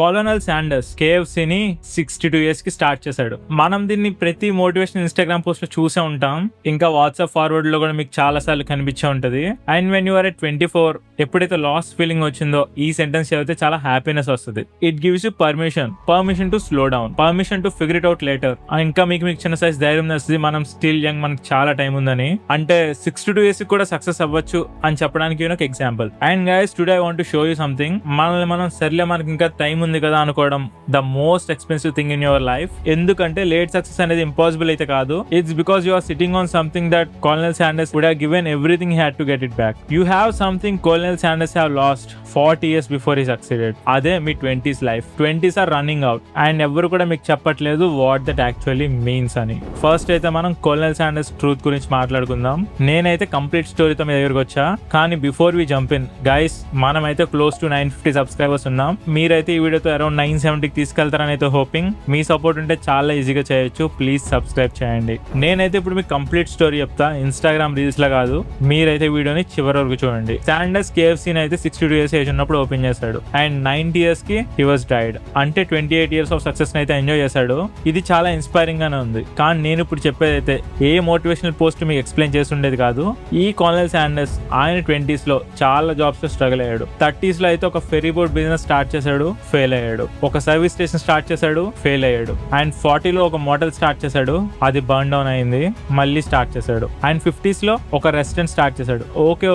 Colonel Sanders KFCని 62 years కి start చేశాడు. మనం దీన్ని ప్రతి మోటివేషనల్ ఇన్స్టాగ్రామ్ పోస్ట్ లో చూసే ఉంటాం, ఇంకా వాట్సాప్ ఫార్వర్డ్ లో కూడా మీకు చాలా సార్లు కనిపించే ఉంటది. And when you are at 24, ఎప్పుడైతే లాస్ ఫీలింగ్ వచ్చిందో ఈ సెంటెన్స్ చదివితే చాలా హ్యాపీనెస్ వస్తుంది. It gives you permission to slow down, permission to figure it out later. ఇంకా మీకు చిన్న సైజ్ ధైర్యం వస్తుంది, మనం స్టిల్ యంగ్, మనకు చాలా టైం ఉందని. అంటే 62 years కూడా సక్సెస్ అవ్వచ్చు అని చెప్పడానికి ఒక example. And guys, today I want to show you something. మనల్ని మనం సర్లే మనకి ఇంకా టైం ఉంది కదా అనుకోవడం the most expensive thing in your life. ఎందుకంటే లేట్ సక్సెస్ అనేది ఇంపాసిబుల్ అయితే కాదు. It's because you are sitting on something that Colonel Sanders would have given everything he had to get it back. You have something Colonel Sanders have lost 40 years before he succeeded. అదే మీ 20s life. 20s are running out and ఎవరు కూడా మీకు చెప్పట్లేదు what that actually means అని. First అయితే మనం colonel Sanders truth గురించి మాట్లాడుకుందాం. నేనైతే కంప్లీట్ స్టోరీతో మీ దగ్గరకు వచ్చా, కానీ before we jump in guys, మనమైతే క్లోజ్ టు 950 సబ్స్క్రైబర్స్ ఉన్నాం. మీరైతే ఈ వీడియోతో అరౌండ్ 970కి తీసుకెళ్తారని అయితే హోపింగ్. మీ సపోర్ట్ ఉంటే చాలా ఈజీగా చేయొచ్చు. ప్లీజ్ సబ్స్క్రైబ్ చేయండి. నేనైతే ఇప్పుడు మీకు కంప్లీట్ స్టోరీ చెప్తా, ఇన్స్టాగ్రామ్ రీల్స్ లా కాదు. మీరైతే వీడియోని చివరి వరకు చూడండి. శాండర్స్ KFCని అయితే 62 years ఏజ్ ఉన్నప్పుడు ఓపెన్ చేశాడు అండ్ 90 years కి హీ వాస్ డైడ్. అంటే 28 years ఆఫ్ సక్సెస్ అయితే ఎంజాయ్ చేశాడు. ఇది చాలా ఇన్స్పైరింగ్ గానే ఉంది. కానీ నేను ఇప్పుడు చెప్పేది అయితే ఏ మోటివేషనల్ పోస్ట్ మీకు ఎక్స్ప్లెయిన్ చేసి ఉండేది కాదు. ఈ కొలోనల్ శాండర్స్ ఆయన 20s లో చాలా జాబ్స్ లో స్ట్రగుల్ అయ్యాడు. 30s లో అయితే ఒక ఫెరీ బోట్ బిజినెస్ స్టార్ట్ చేశాడు, ఫెయిల్ అయ్యాడు. ఒక సర్వీస్ స్టేషన్ స్టార్ట్ చేశాడు, ఫెయిల్ అయ్యాడు. అండ్ 40లో ఒక మోటల్ స్టార్ట్ చేశాడు, అది బర్న్ డౌన్ అయింది, మళ్ళీ స్టార్ట్ చేశాడు. అండ్ 50s లో ఒక రెస్టారెంట్ స్టార్ట్ చేశాడు,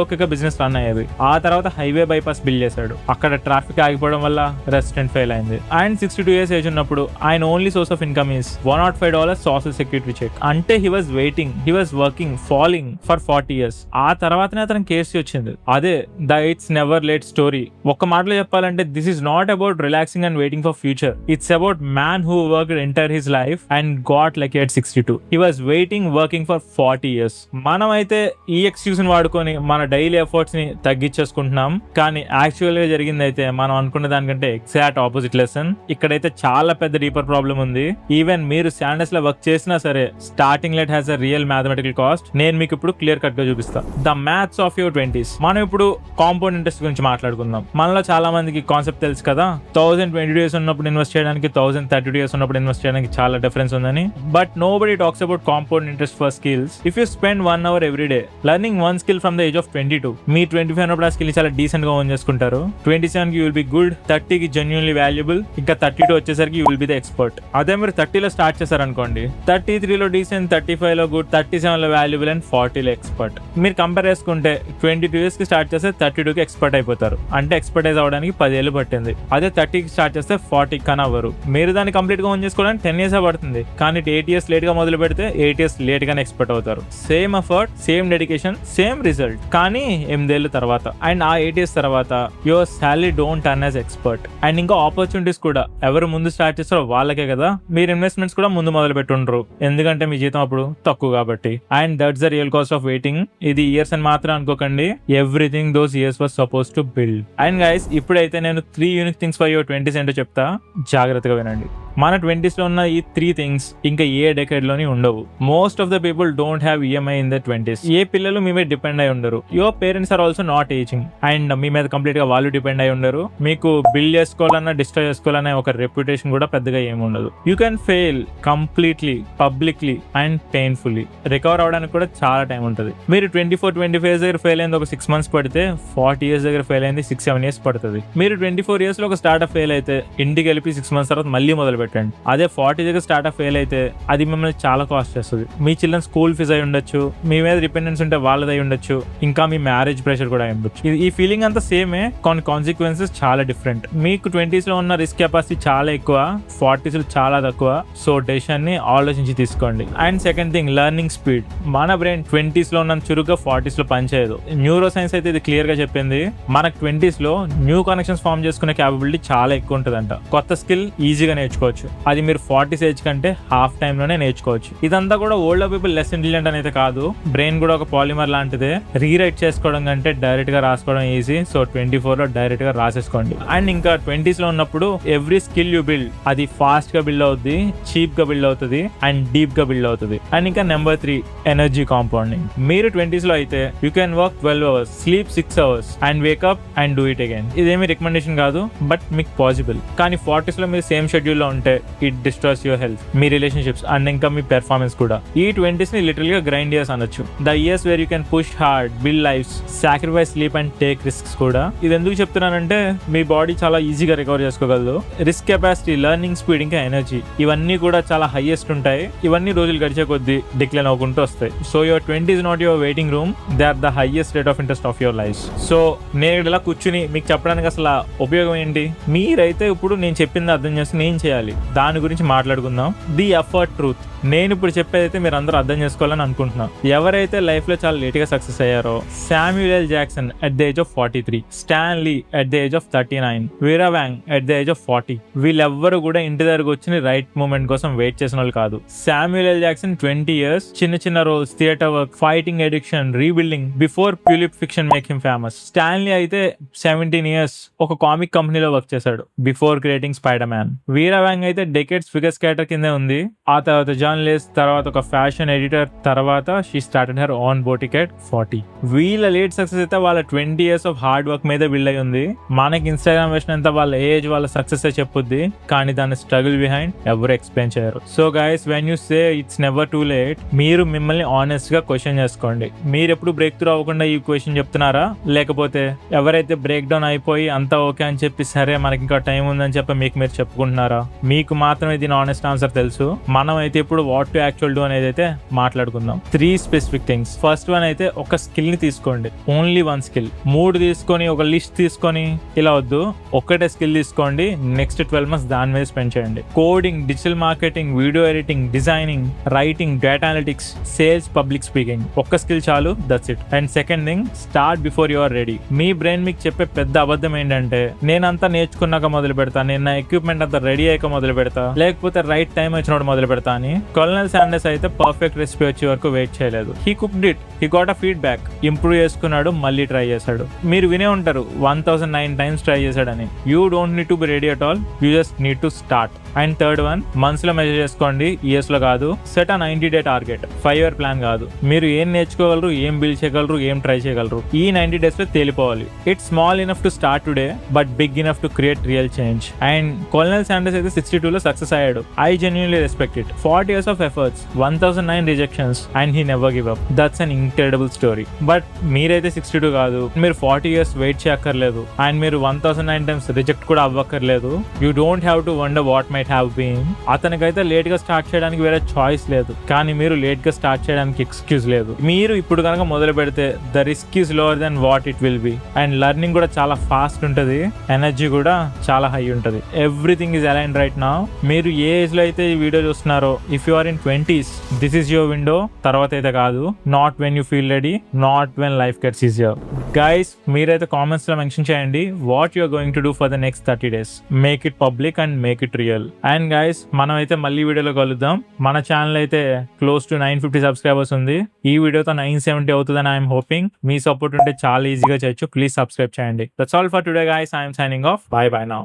ఓకే బిజినెస్ రన్ అయ్యేది. ఆ తర్వాత హైవే బైపాస్ బిల్డ్ చేశాడు, అక్కడ ట్రాఫిక్ ఆగిపోవడం వల్ల రెస్టారెంట్ ఫెయిల్ అయింది. అండ్ 62 years ఏజ్ ఉన్నప్పుడు ఆయన only source of income is $105 social security check. అంటే he was waiting, he was working, falling for 40 years. ఆ తర్వాతనే అతనికి KFC వచ్చింది. అదే the it's never late story. ఒక్క మాటలో చెప్పాలంటే this is not about relaxing and waiting for future. It's about man who worked entire his life and got lucky at 62. He was working for 40 years. మనం అయితే ఈ excuse ని వాడుకొని మన daily efforts ని తగ్గించేసుకుంటున్నాం. కానీ యాక్చువల్ గా జరిగింది అయితే మనం అనుకున్న దానికంటే ఎగ్జాక్ట్ ఆపోజిట్ లెసన్. ఇక్కడైతే చాలా పెద్ద డీపర్ ప్రాబ్లం ఉంది. ఈవెన్ మీరు శాండర్స్ లో వర్క్ చేసినా సరే starting let has a real mathematical cost. నేను మీకు ఇప్పుడు క్లియర్ కట్ గా చూపిస్తా the maths of your 20s. మనం ఇప్పుడు కాంపౌండ్ ఇంట్రెస్ట్ గురించి మాట్లాడుకుందాం. మనలో చాలా మందికి కాన్సెప్ట్ తెలుసు కదా, 1020 days ఉన్నప్పుడు ఇన్వెస్ట్ చేయడానికి 1030 days ఉన్నప్పుడు ఇన్వెస్ట్ చేయడానికి చాలా డిఫరెన్స్ ఉందని. But nobody talks about compound interest for skills. If you spend 1 hour every day learning one skill from the age of 22, మీ 25 ఉన్నప్పుడు ఆ స్కిల్ చాలా డీసెంట్ గా ఓన్ చేసుకుంటారు. 27 కి యూ విల్ బి గుడ్, 30 కి జెన్యూన్లీ వాల్యుబుల్, ఇంకా 32 వచ్చేసరికి you will be the expert. అదే మీరు 30లో స్టార్ట్ చేశారనుకోండి, 33లో డీసెంట్, 35లో గుడ్, 37లో వాల్యుబుల్ అండ్ 40లో ఎక్స్పర్ట్. మీరు కంపేర్ చేసుకుంటే 22 years కి స్టార్ట్ చేస్తే 32కి ఎక్స్పర్ట్ అయిపోతారు. అంటే ఎక్స్పర్టైజ్ అవడానికి 10 years పట్టింది. అదే 30కి స్టార్ట్ చేస్తే 40 కనవ్వరు. మీరు దాన్ని కంప్లీట్ గా ఓన్ చేసుకోవడానికి 10 years పడుతుంది. కానీ 8 years లేట్ గా మొదలు పెడితే 8 years లేట్ గానే ఎక్స్పర్ట్ అవుతారు. Same effort, same dedication, same result, కానీ 8 years తర్వాత. అండ్ ఆ 8 years తర్వాత your salary don't turn as expert. And ఇంకా ఆపర్చునిటీస్ కూడా ఎవరు ముందు స్టార్ట్ చేస్తారో వాళ్ళకే కదా. మీరు ఇన్వెస్ట్మెంట్స్ కూడా ముందు మొదలు పెట్టుండ్రు, ఎందుకంటే మీ జీతం అప్పుడు తక్కువ కాబట్టి. And that's the real cost of waiting. ఇది ఇయర్స్ అని మాత్రం అనుకోకండి, everything those years was suppose to build. And guys, ఇప్పుడైతే నేను 3 unique things for your 20s ఏంటో చెప్తా, జాగ్రత్తగా వినండి. మన 20s లో ఉన్న ఈ 3 things ఇంకా ఏ డెకేడ్ లోని ఉండవు. Most of the people don't have EMI in the 20s. ఏ పిల్లలు మీ మీద డిపెండ్ అయి ఉండరు. Your parents are also not aging and మీ మీద కంప్లీట్ గా వాళ్ళు డిపెండ్ అయి ఉండరు. మీకు బిల్డ్ చేసుకోవాలన్నా డిస్ట్రాయ్ చేసుకోవాలన్నా ఒక రెప్యుటేషన్ కూడా పెద్దగా ఏమి ఉండదు. You can fail completely, publicly and painfully. Recover అవడానికి కూడా చాలా టైం ఉంటుంది. మీరు 24-25 years దగ్గర ఫెయిల్ అయింది ఒక 6 months పడితే, 40 years దగ్గర ఫెయిల్ అయింది 6-7 years పడుతుంది. మీరు 24 years లో ఒక స్టార్ట్అప్ ఫెయిల్ అయితే ఇంటికి వెళ్ళి 6 months తర్వాత మళ్ళీ మొదలు పెట్టండి. అదే 40 దగ్గర స్టార్ట్అప్ ఫెయిల్ అయితే అది మిమ్మల్ని చాలా కాస్ట్ చేస్తుంది. మీ చిల్డ్రన్ స్కూల్ ఫీజు అయి ఉండొచ్చు, మీ మీద డిపెండెన్స్ ఉంటే వాళ్ళది అయి ఉండొచ్చు, ఇంకా మీ మ్యారేజ్ ప్రెషర్ కూడా అయి ఉండొచ్చు. ఈ ఫీలింగ్ అంతా సేమే, కొన్ని కాన్సిక్వెన్సెస్ చాలా డిఫరెంట్. మీకు 20s లో ఉన్న రిస్క్ కెపాసిటీ చాలా ఎక్కువ, 40s లో చాలా తక్కువ. సో డెసిషన్ ని ఆలోచించి తీసుకోండి. And second thing, learning speed. మన బ్రెయిన్ 20s లో ఉన్న చురుగ్గా 40s లో పనిచేయదు. న్యూరో సైన్స్ అయితే ఇది క్లియర్ గా చెప్పింది. మనకు 20s లో న్యూ కనెక్షన్స్ ఫార్మ్ చేసుకునే క్యాపబిలిటీ చాలా ఎక్కువ ఉంటుందంట. కొత్త స్కిల్ ఈజీగా నేర్చుకోవచ్చు. నేర్చుకోవచ్చు. అది మీరు 40s ఏజ్ కంటే హాఫ్ టైమ్ లోనే నేర్చుకోవచ్చు. ఇదంతా కూడా ఓల్డర్ పీపుల్ లెస్ ఇంటెలిజెంట్ అనేది కాదు. బ్రెయిన్ కూడా ఒక పాలిమర్ లాంటిదే. రీరైట్ చేసుకోవడం కంటే డైరెక్ట్ గా రాసుకోవడం ఈజీ. సో 24 లో డైరెక్ట్ గా రాసేసుకోండి. అండ్ ఇంకా 20s లో ఉన్నప్పుడు ఎవ్రీ స్కిల్ యూ బిల్డ్ అది ఫాస్ట్ గా బిల్డ్ అవుతుంది, చీప్ గా బిల్డ్ అవుతుంది అండ్ డీప్ గా బిల్డ్ అవుతుంది. అండ్ ఇంకా నెంబర్ 3 ఎనర్జీ కాంపౌండింగ్. మీరు 20s లో అయితే you can work 12 hours, sleep 6 hours and wake up and do it again. ఇదేమి రికమెండేషన్ కాదు, బట్ మీకు పాసిబుల్. కానీ 40s లో మీరు సేమ్ షెడ్యూల్ లో ఉంటే it destroys your health, me relationships and ఇంకా మీ పెర్ఫార్మెన్స్ కూడా. ఈ 20s ని లిటరల్ గా గ్రైండ్ ఇయర్స్ అనొచ్చు. The years where you can push hard, build lifes, sacrifice sleep and take risks కూడా. ఇది ఎందుకు చెప్తున్నానంటే మీ బాడీ చాలా ఈజీగా రికవర్ చేసుకోగలదు. రిస్క్ కెపాసిటీ, లెర్నింగ్ స్పీడ్ ఇంకా ఎనర్జీ ఇవన్నీ కూడా చాలా హైయెస్ట్ ఉంటాయి. ఇవన్నీ రోజులు గడిచే కొద్దీ డిక్లైన్ అవ్వకుంటూ వస్తాయి. So your 20s not your waiting room, they are the highest rate of interest of your life. So నేను ఇలా కూర్చుని మీకు చెప్పడానికి అసలు ఉపయోగం ఏంటి? మీరైతే ఇప్పుడు నేను చెప్పింది అర్థం చేసి నేను చేయాలి, దాని గురించి మాట్లాడుకుందాం. The effort truth. నేను ఇప్పుడు చెప్పేదైతే మీరు అందరూ అర్థం చేసుకోవాలని అనుకుంటున్నాను. ఎవరైతే లైఫ్ లో చాలా లేట్ గా సక్సెస్ అయ్యారో, Samuel L Jackson at the age of 43, Stan Lee at the age of 39, Vera Wang at the age of 40. వీళ్ళెవ్వరు కూడా ఇంటి దగ్గరకు వచ్చి రైట్ మూమెంట్ కోసం వెయిట్ చేసిన వాళ్ళు కాదు. శామ్యూల్ ఎల్ జాక్సన్ 20 years చిన్న చిన్న roles, theatre work, fighting addiction, rebuilding before Pulp Fiction make him famous. Stan Lee అయితే 17 years ఒక కామిక్ కంపెనీలో వర్క్ చేశాడు before creating Spider Man. Vera Wang అయితే డెకేడ్స్ ఫిగర్ స్కేటర్ కిందే ఉంది. ఆ తర్వాత జర్నలిస్ట్, తర్వాత ఒక ఫ్యాషన్ ఎడిటర్, తర్వాత she started her own boutique at 40. వీళ్ళ లేట్ సక్సెస్ అయితే వాళ్ళ 20 years ఆఫ్ హార్డ్ వర్క్ మీద బిల్డ్ అయి ఉంది. మనకి ఇన్స్టాగ్రామ్ వేసినంత వాళ్ళ ఏజ్, వాళ్ళ సక్సెస్ చెప్పుద్ది, కానీ దాని స్ట్రగుల్ బిహైండ్ ఎవరు ఎక్స్ప్లెయిన్ చేయరు. So guys, when you say it's never too late, మీరు మిమ్మల్ని ఆనెస్ట్ గా క్వశ్చన్ చేసుకోండి. మీరు ఎప్పుడు బ్రేక్ త్రూ అవ్వకుండా ఈ క్వశ్చన్ చెప్తున్నారా, లేకపోతే ఎవరైతే బ్రేక్ డౌన్ అయిపోయి అంతా ఓకే అని చెప్పి సరే మనకి ఇంకా టైం ఉందని చెప్పి మీకు మీరు చెప్పుకుంటున్నారా? మీకు మాత్రమే దీని ఆనెస్ట్ ఆన్సర్ తెలుసు. మనం అయితే ఇప్పుడు వాట్ టు యాక్చువల్ డూ అనేది అయితే మాట్లాడుకుందాం. 3 స్పెసిఫిక్ థింగ్స్. ఫస్ట్ వన్ అయితే ఒక స్కిల్ ని తీసుకోండి, ఓన్లీ 1 స్కిల్. 3 తీసుకొని ఒక లిస్ట్ తీసుకొని ఇలా వద్దు, ఒక్కటే స్కిల్ తీసుకోండి. నెక్స్ట్ 12 months దాని మీద స్పెండ్ చేయండి. Coding, digital marketing, video editing, designing, writing, data analytics, sales, public speaking. ఒక్క స్కిల్ చాలు, that's it. And second thing, start before you are ready. మీ బ్రెయిన్ మీకు చెప్పే పెద్ద అబద్ధం ఏంటంటే నేనంతా నేర్చుకున్నాక మొదలు పెడతా, నేను నా ఎక్విప్మెంట్ అంతా రెడీ అయ్యాక మొదలు పెడతా, లేకపోతే రైట్ టైం వచ్చినప్పుడు మొదలు పెడతా అని. కల్నల్ శాండర్స్ అయితే పర్ఫెక్ట్ రెసిపీ వచ్చే వరకు వెయిట్ చేయలేదు. He cooked it, he got a feedback, improve చేసుకున్నాడు, మళ్ళీ ట్రై చేశాడు. మీరు వినే ఉంటారు 1009 times ట్రై చేశాడని. You don't need to be ready at all, you just need to start. And third one, months లో మెజర్ చేసుకోండి, ఇయర్స్ లో కాదు. సెట్ ఆ 90-day టార్గెట్, 5-year ప్లాన్ కాదు. మీరు ఏం నేర్చుకోగలరు, ఏం బిల్డ్ చేయగలరు, ఏం ట్రై చేయగలరు, ఈ 90 days లో తేలిపోవాలి. It's small enough to start today, but big enough to create real change. And Colonel Sanders అయితే 62 లో సక్సెస్ అయ్యాడు. I genuinely respect it. 40 years of efforts, 1009 rejections, and he never give up. That's an incredible story. But మీరైతే 62 కాదు, మీరు 40 years wait చేయక్కర్లేదు, and మీరు 1009 times reject కూడా అవ్వక్కర్లేదు. You don't have to wonder what might have been. అతనికైతే late గా start చేయడానికి వేరే చాయిస్ లేదు, కానీ మీరు లేట్ గా స్టార్ట్ చేయడానికి ఎక్స్క్యూజ్ లేదు. మీరు ఇప్పుడు కనుక మొదలు పెడితే the risk is lower then what it will be. And learning కూడా చాలా ఫాస్ట్ ఉంటుంది, ఎనర్జీ కూడా చాలా హై ఉంటుంది. Everything is align right now. మీరు ఏ ఏజ్ లో అయితే ఈ వీడియో చూస్తున్నారో, if you are in 20s, this is your window. తర్వాత అయితే కాదు, not when you feel ready, not when life gets easier. Guys, మీరైతే కామెంట్స్ లో మెన్షన్ చేయండి what you are going to do for the next 30 days. Make it public and make it real. And guys, మనం అయితే మళ్ళీ వీడియోలో కలుద్దాం. మన channel అయితే క్లోజ్ టు 950 subscribers ఉంది. ఈ వీడియోతో 970 అవుతుందని ఐఎమ్ హోపింగ్. మీ సపోర్ట్ ఉంటే చాలా ఈజీగా చేయొచ్చు. ప్లీజ్ సబ్స్క్రైబ్ చేయండి. That's all for today guys. I'm signing off. By by now.